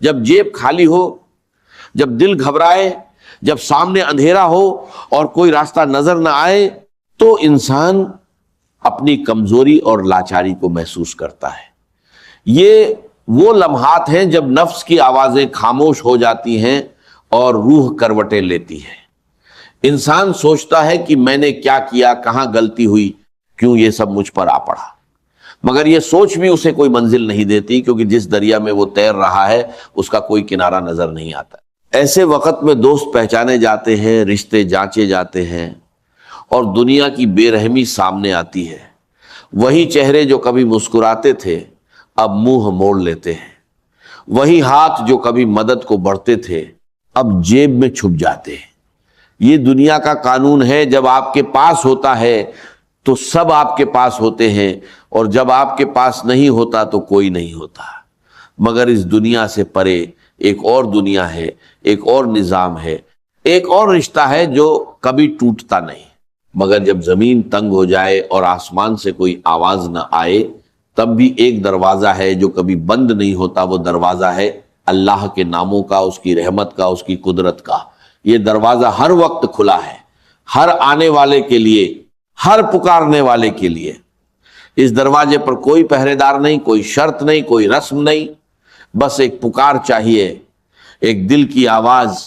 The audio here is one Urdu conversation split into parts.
جب جیب کھالی ہو، جب دل گھبرائے، جب سامنے اندھیرا ہو اور کوئی راستہ نظر نہ آئے، تو انسان اپنی کمزوری اور لاچاری کو محسوس کرتا ہے۔ یہ وہ لمحات ہیں جب نفس کی آوازیں خاموش ہو جاتی ہیں اور روح کروٹیں لیتی ہے۔ انسان سوچتا ہے کہ میں نے کیا کیا، کہاں غلطی ہوئی، کیوں یہ سب مجھ پر آ پڑا، مگر یہ سوچ بھی اسے کوئی منزل نہیں دیتی، کیونکہ جس دریا میں وہ تیر رہا ہے اس کا کوئی کنارہ نظر نہیں آتا۔ ایسے وقت میں دوست پہچانے جاتے ہیں، رشتے جانچے جاتے ہیں، اور دنیا کی بے رحمی سامنے آتی ہے۔ وہی چہرے جو کبھی مسکراتے تھے اب منہ موڑ لیتے ہیں، وہی ہاتھ جو کبھی مدد کو بڑھتے تھے اب جیب میں چھپ جاتے ہیں۔ یہ دنیا کا قانون ہے، جب آپ کے پاس ہوتا ہے تو سب آپ کے پاس ہوتے ہیں، اور جب آپ کے پاس نہیں ہوتا تو کوئی نہیں ہوتا۔ مگر اس دنیا سے پرے ایک اور دنیا ہے، ایک اور نظام ہے، ایک اور رشتہ ہے جو کبھی ٹوٹتا نہیں۔ مگر جب زمین تنگ ہو جائے اور آسمان سے کوئی آواز نہ آئے، تب بھی ایک دروازہ ہے جو کبھی بند نہیں ہوتا، وہ دروازہ ہے اللہ کے ناموں کا، اس کی رحمت کا، اس کی قدرت کا۔ یہ دروازہ ہر وقت کھلا ہے، ہر آنے والے کے لیے، ہر پکارنے والے کے لیے۔ اس دروازے پر کوئی پہرے دار نہیں، کوئی شرط نہیں، کوئی رسم نہیں، بس ایک پکار چاہیے، ایک دل کی آواز،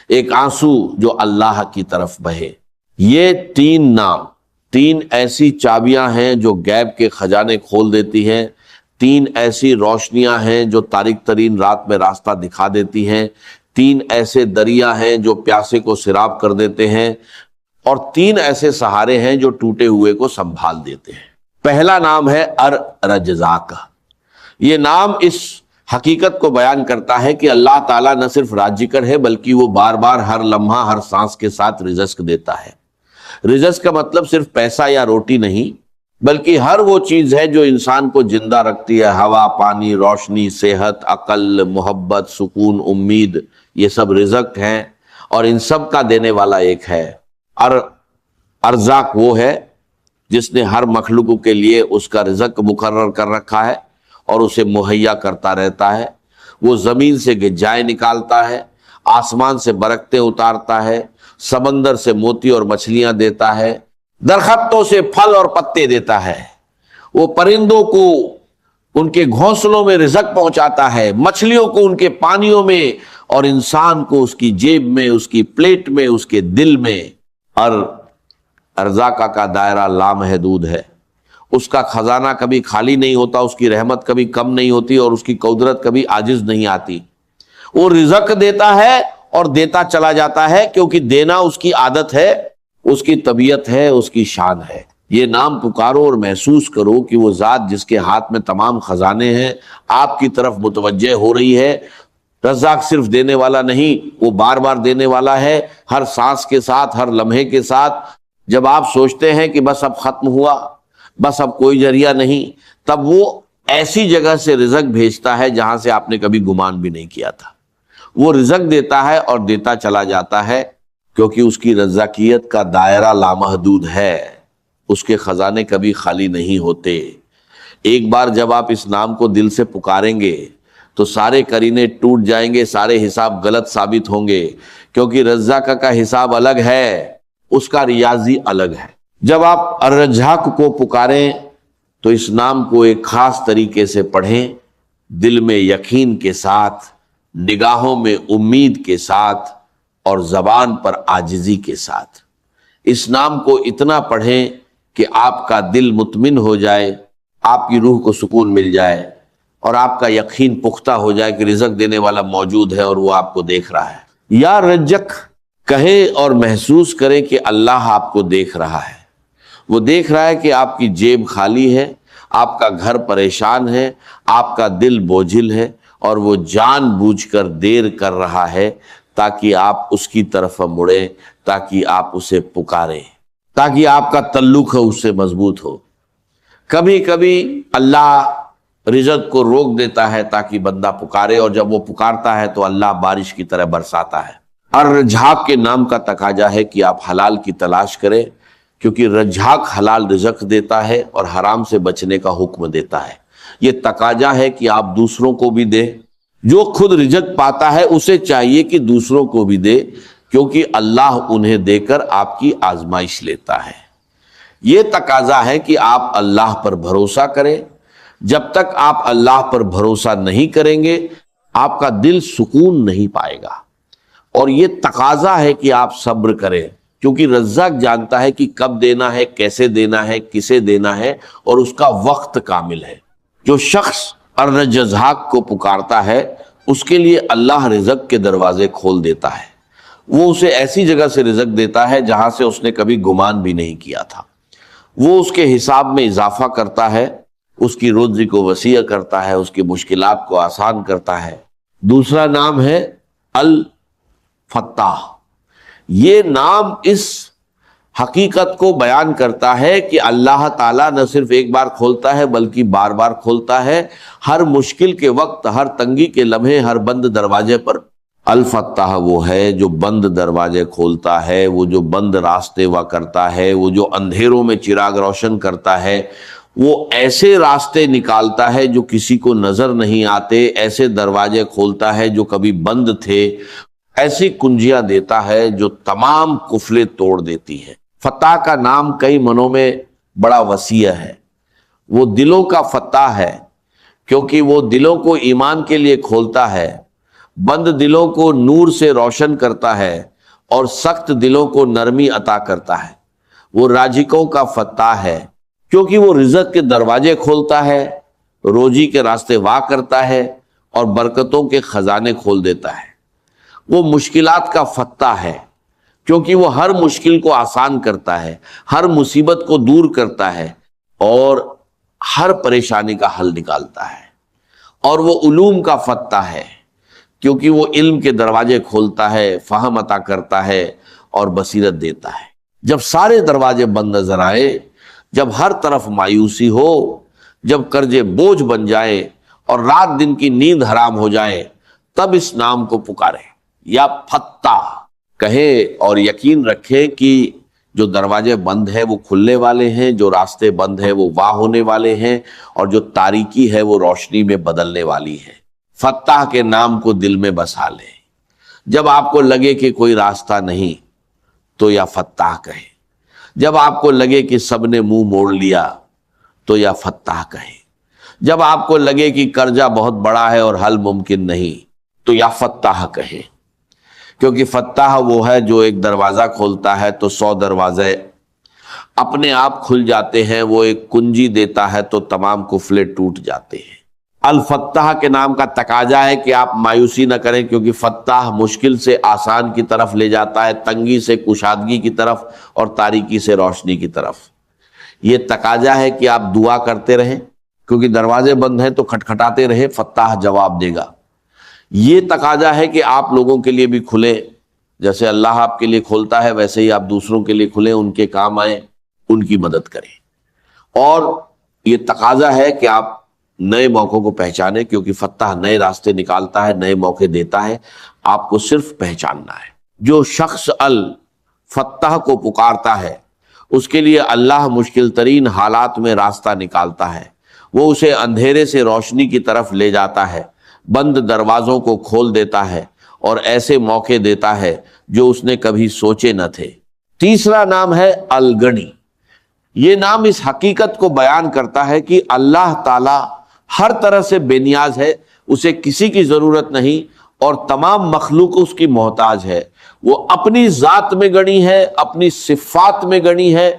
ایک آنسو جو اللہ کی طرف بہے۔ یہ تین نام، تین ایسی چابیاں ہیں جو غیب کے خزانے کھول دیتی ہیں، تین ایسی روشنیاں ہیں جو تاریک ترین رات میں راستہ دکھا دیتی ہیں، تین ایسے دریا ہیں جو پیاسے کو سیراب کر دیتے ہیں، اور تین ایسے سہارے ہیں جو ٹوٹے ہوئے کو سنبھال دیتے ہیں۔ پہلا نام ہے الرزاق۔ یہ نام اس حقیقت کو بیان کرتا ہے کہ اللہ تعالیٰ نہ صرف رازقر ہے، بلکہ وہ بار بار ہر لمحہ ہر سانس کے ساتھ رزق دیتا ہے۔ رزق کا مطلب صرف پیسہ یا روٹی نہیں، بلکہ ہر وہ چیز ہے جو انسان کو زندہ رکھتی ہے۔ ہوا، پانی، روشنی، صحت، عقل، محبت، سکون، امید، یہ سب رزق ہیں، اور ان سب کا دینے والا ایک ہے۔ ارزاق وہ ہے جس نے ہر مخلوق کے لیے اس کا رزق مقرر کر رکھا ہے اور اسے مہیا کرتا رہتا ہے۔ وہ زمین سے غذائیں نکالتا ہے، آسمان سے برکتیں اتارتا ہے، سمندر سے موتی اور مچھلیاں دیتا ہے، درختوں سے پھل اور پتے دیتا ہے، وہ پرندوں کو ان کے گھونسلوں میں رزق پہنچاتا ہے، مچھلیوں کو ان کے پانیوں میں، اور انسان کو اس کی جیب میں، اس کی پلیٹ میں، اس کے دل میں۔ اور ارزاق کا دائرہ لامحدود ہے، اس کا خزانہ کبھی خالی نہیں ہوتا، اس کی رحمت کبھی کم نہیں ہوتی، اور اس کی قدرت کبھی عاجز نہیں آتی۔ وہ رزق دیتا ہے اور دیتا چلا جاتا ہے، کیونکہ دینا اس کی عادت ہے، اس کی طبیعت ہے، اس کی شان ہے۔ یہ نام پکارو اور محسوس کرو کہ وہ ذات جس کے ہاتھ میں تمام خزانے ہیں آپ کی طرف متوجہ ہو رہی ہے۔ رزاق صرف دینے والا نہیں، وہ بار بار دینے والا ہے، ہر سانس کے ساتھ، ہر لمحے کے ساتھ۔ جب آپ سوچتے ہیں کہ بس اب ختم ہوا، بس اب کوئی ذریعہ نہیں، تب وہ ایسی جگہ سے رزق بھیجتا ہے جہاں سے آپ نے کبھی گمان بھی نہیں کیا تھا۔ وہ رزق دیتا ہے اور دیتا چلا جاتا ہے، کیونکہ اس کی رزاقیت کا دائرہ لامحدود ہے، اس کے خزانے کبھی خالی نہیں ہوتے۔ ایک بار جب آپ اس نام کو دل سے پکاریں گے تو سارے قرینے ٹوٹ جائیں گے، سارے حساب غلط ثابت ہوں گے، کیونکہ رزاق کا حساب الگ ہے، اس کا ریاضی الگ ہے۔ جب آپ الرزاق کو پکاریں تو اس نام کو ایک خاص طریقے سے پڑھیں، دل میں یقین کے ساتھ، نگاہوں میں امید کے ساتھ، اور زبان پر عاجزی کے ساتھ۔ اس نام کو اتنا پڑھیں کہ آپ کا دل مطمئن ہو جائے، آپ کی روح کو سکون مل جائے، اور آپ کا یقین پختہ ہو جائے کہ رزق دینے والا موجود ہے اور وہ آپ کو دیکھ رہا ہے۔ یا رزق کہیں اور محسوس کریں کہ اللہ آپ کو دیکھ رہا ہے۔ وہ دیکھ رہا ہے کہ آپ کی جیب خالی ہے، آپ کا گھر پریشان ہے، آپ کا دل بوجھل ہے، اور وہ جان بوجھ کر دیر کر رہا ہے تاکہ آپ اس کی طرف مڑیں، تاکہ آپ اسے پکاریں، تاکہ آپ کا تعلق ہے اس سے مضبوط ہو۔ کبھی کبھی اللہ رزق کو روک دیتا ہے تاکہ بندہ پکارے، اور جب وہ پکارتا ہے تو اللہ بارش کی طرح برساتا ہے۔ اور رزاق کے نام کا تقاضا ہے کہ آپ حلال کی تلاش کریں، کیونکہ رزاق حلال رزق دیتا ہے اور حرام سے بچنے کا حکم دیتا ہے۔ یہ تقاضا ہے کہ آپ دوسروں کو بھی دیں، جو خود رزق پاتا ہے اسے چاہیے کہ دوسروں کو بھی دے، کیونکہ اللہ انہیں دے کر آپ کی آزمائش لیتا ہے۔ یہ تقاضا ہے کہ آپ اللہ پر بھروسہ کریں۔ جب تک آپ اللہ پر بھروسہ نہیں کریں گے آپ کا دل سکون نہیں پائے گا، اور یہ تقاضا ہے کہ آپ صبر کریں، کیونکہ رزاق جانتا ہے کہ کب دینا ہے، کیسے دینا ہے، کسے دینا ہے، اور اس کا وقت کامل ہے۔ جو شخص الرجزاق کو پکارتا ہے اس کے لیے اللہ رزق کے دروازے کھول دیتا ہے، وہ اسے ایسی جگہ سے رزق دیتا ہے جہاں سے اس نے کبھی گمان بھی نہیں کیا تھا، وہ اس کے حساب میں اضافہ کرتا ہے، اس کی روزی کو وسیع کرتا ہے، اس کی مشکلات کو آسان کرتا ہے۔ دوسرا نام ہے الفتاح۔ یہ نام اس حقیقت کو بیان کرتا ہے کہ اللہ تعالیٰ نہ صرف ایک بار کھولتا ہے بلکہ بار بار کھولتا ہے، ہر مشکل کے وقت، ہر تنگی کے لمحے، ہر بند دروازے پر۔ الفتاح وہ ہے جو بند دروازے کھولتا ہے، وہ جو بند راستے وا کرتا ہے، وہ جو اندھیروں میں چراغ روشن کرتا ہے، وہ ایسے راستے نکالتا ہے جو کسی کو نظر نہیں آتے، ایسے دروازے کھولتا ہے جو کبھی بند تھے، ایسی کنجیاں دیتا ہے جو تمام قفلیں توڑ دیتی ہیں۔ فتح کا نام کئی منوں میں بڑا وسیع ہے۔ وہ دلوں کا فتح ہے کیونکہ وہ دلوں کو ایمان کے لیے کھولتا ہے، بند دلوں کو نور سے روشن کرتا ہے، اور سخت دلوں کو نرمی عطا کرتا ہے۔ وہ راجکوں کا فتح ہے کیونکہ وہ رزق کے دروازے کھولتا ہے، روزی کے راستے وا کرتا ہے، اور برکتوں کے خزانے کھول دیتا ہے۔ وہ مشکلات کا فتح ہے کیونکہ وہ ہر مشکل کو آسان کرتا ہے، ہر مصیبت کو دور کرتا ہے، اور ہر پریشانی کا حل نکالتا ہے۔ اور وہ علوم کا فتح ہے کیونکہ وہ علم کے دروازے کھولتا ہے، فہم عطا کرتا ہے، اور بصیرت دیتا ہے۔ جب سارے دروازے بند نظر آئے، جب ہر طرف مایوسی ہو، جب قرضے بوجھ بن جائے اور رات دن کی نیند حرام ہو جائے، تب اس نام کو پکارے یا فتح کہے، اور یقین رکھے کہ جو دروازے بند ہیں وہ کھلنے والے ہیں، جو راستے بند ہیں وہ واہ ہونے والے ہیں، اور جو تاریکی ہے وہ روشنی میں بدلنے والی ہے۔ فتح کے نام کو دل میں بسا لیں۔ جب آپ کو لگے کہ کوئی راستہ نہیں تو یا فتح کہیں، جب آپ کو لگے کہ سب نے منہ موڑ لیا تو یا فتح کہیں، جب آپ کو لگے کہ قرضہ بہت بڑا ہے اور حل ممکن نہیں تو یا فتح کہیں، کیونکہ فتح وہ ہے جو ایک دروازہ کھولتا ہے تو 100 دروازے اپنے آپ کھل جاتے ہیں، وہ ایک کنجی دیتا ہے تو تمام قفلے ٹوٹ جاتے ہیں۔ الفتح کے نام کا تقاضا ہے کہ آپ مایوسی نہ کریں، کیونکہ فتح مشکل سے آسان کی طرف لے جاتا ہے، تنگی سے کشادگی کی طرف، اور تاریکی سے روشنی کی طرف۔ یہ تقاضا ہے کہ آپ دعا کرتے رہیں، کیونکہ دروازے بند ہیں تو کھٹکھٹاتے رہیں، فتح جواب دے گا۔ یہ تقاضا ہے کہ آپ لوگوں کے لیے بھی کھلیں، جیسے اللہ آپ کے لیے کھولتا ہے ویسے ہی آپ دوسروں کے لیے کھلیں، ان کے کام آئیں، ان کی مدد کریں۔ اور یہ تقاضا ہے کہ آپ نئے موقعوں کو پہچانیں، کیونکہ فتح نئے راستے نکالتا ہے، نئے موقع دیتا ہے، آپ کو صرف پہچاننا ہے۔ جو شخص الفتح کو پکارتا ہے اس کے لیے اللہ مشکل ترین حالات میں راستہ نکالتا ہے، وہ اسے اندھیرے سے روشنی کی طرف لے جاتا ہے، بند دروازوں کو کھول دیتا ہے، اور ایسے موقع دیتا ہے جو اس نے کبھی سوچے نہ تھے۔ تیسرا نام ہے الغنی۔ یہ نام اس حقیقت کو بیان کرتا ہے کہ اللہ تعالی ہر طرح سے بے نیاز ہے، اسے کسی کی ضرورت نہیں، اور تمام مخلوق اس کی محتاج ہے۔ وہ اپنی ذات میں گنی ہے، اپنی صفات میں گنی ہے،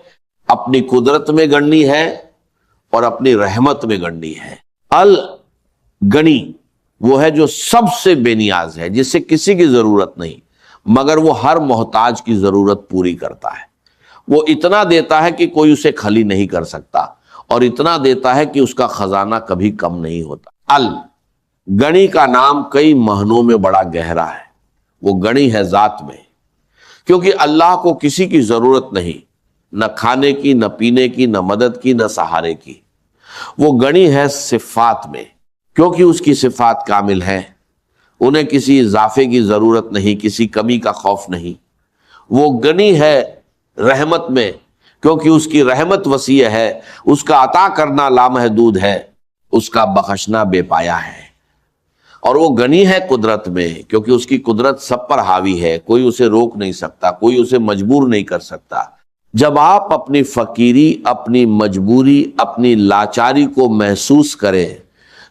اپنی قدرت میں گنی ہے، اور اپنی رحمت میں گنی ہے۔ الغنی وہ ہے جو سب سے بے نیاز ہے، جس سے کسی کی ضرورت نہیں، مگر وہ ہر محتاج کی ضرورت پوری کرتا ہے۔ وہ اتنا دیتا ہے کہ کوئی اسے خالی نہیں کر سکتا، اور اتنا دیتا ہے کہ اس کا خزانہ کبھی کم نہیں ہوتا۔ الغنی کا نام کئی معنوں میں بڑا گہرا ہے۔ وہ غنی ہے ذات میں، کیونکہ اللہ کو کسی کی ضرورت نہیں، نہ کھانے کی، نہ پینے کی، نہ مدد کی، نہ سہارے کی۔ وہ غنی ہے صفات میں، کیونکہ اس کی صفات کامل ہیں، انہیں کسی اضافے کی ضرورت نہیں، کسی کمی کا خوف نہیں۔ وہ غنی ہے رحمت میں، کیونکہ اس کی رحمت وسیع ہے، اس کا عطا کرنا لامحدود ہے، اس کا بخشنا بے پایا ہے۔ اور وہ غنی ہے قدرت میں، کیونکہ اس کی قدرت سب پر حاوی ہے، کوئی اسے روک نہیں سکتا، کوئی اسے مجبور نہیں کر سکتا۔ جب آپ اپنی فقیری، اپنی مجبوری، اپنی لاچاری کو محسوس کریں،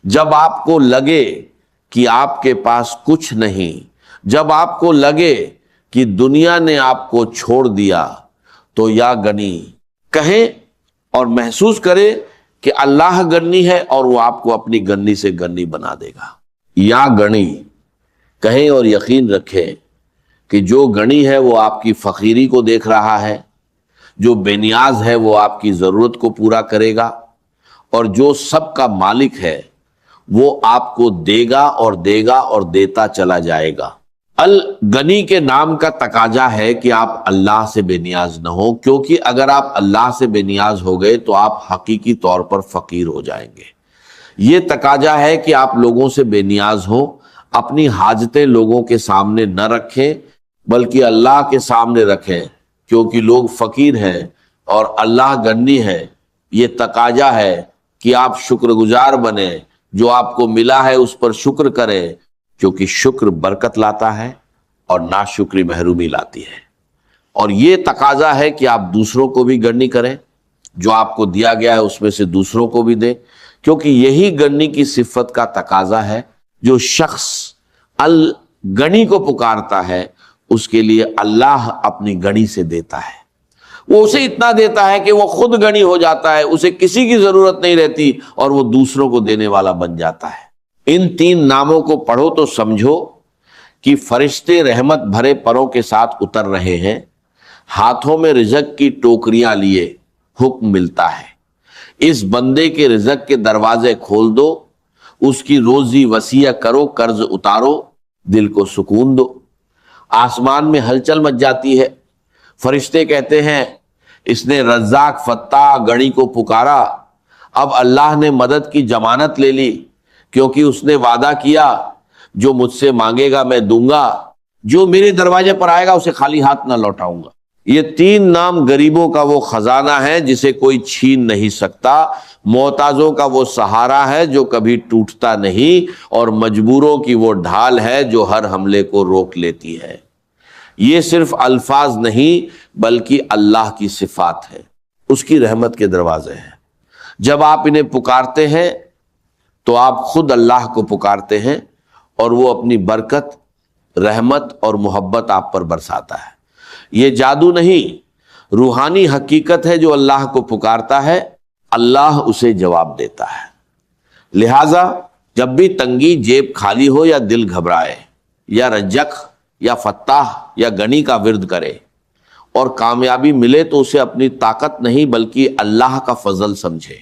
جب آپ کو لگے کہ آپ کے پاس کچھ نہیں، جب آپ کو لگے کہ دنیا نے آپ کو چھوڑ دیا، تو یا غنی کہیں اور محسوس کرے کہ اللہ غنی ہے اور وہ آپ کو اپنی غنی سے غنی بنا دے گا۔ یا غنی کہیں اور یقین رکھیں کہ جو غنی ہے وہ آپ کی فقیری کو دیکھ رہا ہے، جو بے نیاز ہے وہ آپ کی ضرورت کو پورا کرے گا، اور جو سب کا مالک ہے وہ آپ کو دے گا اور دے گا اور دیتا چلا جائے گا۔ الغنی کے نام کا تقاضا ہے کہ آپ اللہ سے بے نیاز نہ ہو، کیونکہ اگر آپ اللہ سے بے نیاز ہو گئے تو آپ حقیقی طور پر فقیر ہو جائیں گے۔ یہ تقاضا ہے کہ آپ لوگوں سے بے نیاز ہو، اپنی حاجتیں لوگوں کے سامنے نہ رکھیں بلکہ اللہ کے سامنے رکھیں، کیونکہ لوگ فقیر ہیں اور اللہ غنی ہے۔ یہ تقاضا ہے کہ آپ شکر گزار بنیں، جو آپ کو ملا ہے اس پر شکر کریں، کیونکہ شکر برکت لاتا ہے اور ناشکری محرومی لاتی ہے۔ اور یہ تقاضا ہے کہ آپ دوسروں کو بھی غنی کریں، جو آپ کو دیا گیا ہے اس میں سے دوسروں کو بھی دیں، کیونکہ یہی غنی کی صفت کا تقاضا ہے۔ جو شخص الغنی کو پکارتا ہے اس کے لیے اللہ اپنی غنی سے دیتا ہے، وہ اسے اتنا دیتا ہے کہ وہ خود غنی ہو جاتا ہے، اسے کسی کی ضرورت نہیں رہتی اور وہ دوسروں کو دینے والا بن جاتا ہے۔ ان تین ناموں کو پڑھو تو سمجھو کہ فرشتے رحمت بھرے پروں کے ساتھ اتر رہے ہیں، ہاتھوں میں رزق کی ٹوکریاں لیے حکم ملتا ہے، اس بندے کے رزق کے دروازے کھول دو، اس کی روزی وسیع کرو، قرض اتارو، دل کو سکون دو۔ آسمان میں ہلچل مچ جاتی ہے، فرشتے کہتے ہیں اس نے رزاق فتاح غنی کو پکارا، اب اللہ نے مدد کی ضمانت لے لی، کیونکہ اس نے وعدہ کیا جو مجھ سے مانگے گا میں دوں گا، جو میرے دروازے پر آئے گا اسے خالی ہاتھ نہ لوٹاؤں گا۔ یہ تین نام غریبوں کا وہ خزانہ ہے جسے کوئی چھین نہیں سکتا، محتاجوں کا وہ سہارا ہے جو کبھی ٹوٹتا نہیں، اور مجبوروں کی وہ ڈھال ہے جو ہر حملے کو روک لیتی ہے۔ یہ صرف الفاظ نہیں بلکہ اللہ کی صفات ہے، اس کی رحمت کے دروازے ہیں۔ جب آپ انہیں پکارتے ہیں تو آپ خود اللہ کو پکارتے ہیں اور وہ اپنی برکت، رحمت اور محبت آپ پر برساتا ہے۔ یہ جادو نہیں، روحانی حقیقت ہے۔ جو اللہ کو پکارتا ہے اللہ اسے جواب دیتا ہے۔ لہٰذا جب بھی تنگی، جیب خالی ہو یا دل گھبرائے، یا رزق یا فتاح یا غنی کا ورد کرے اور کامیابی ملے تو اسے اپنی طاقت نہیں بلکہ اللہ کا فضل سمجھے۔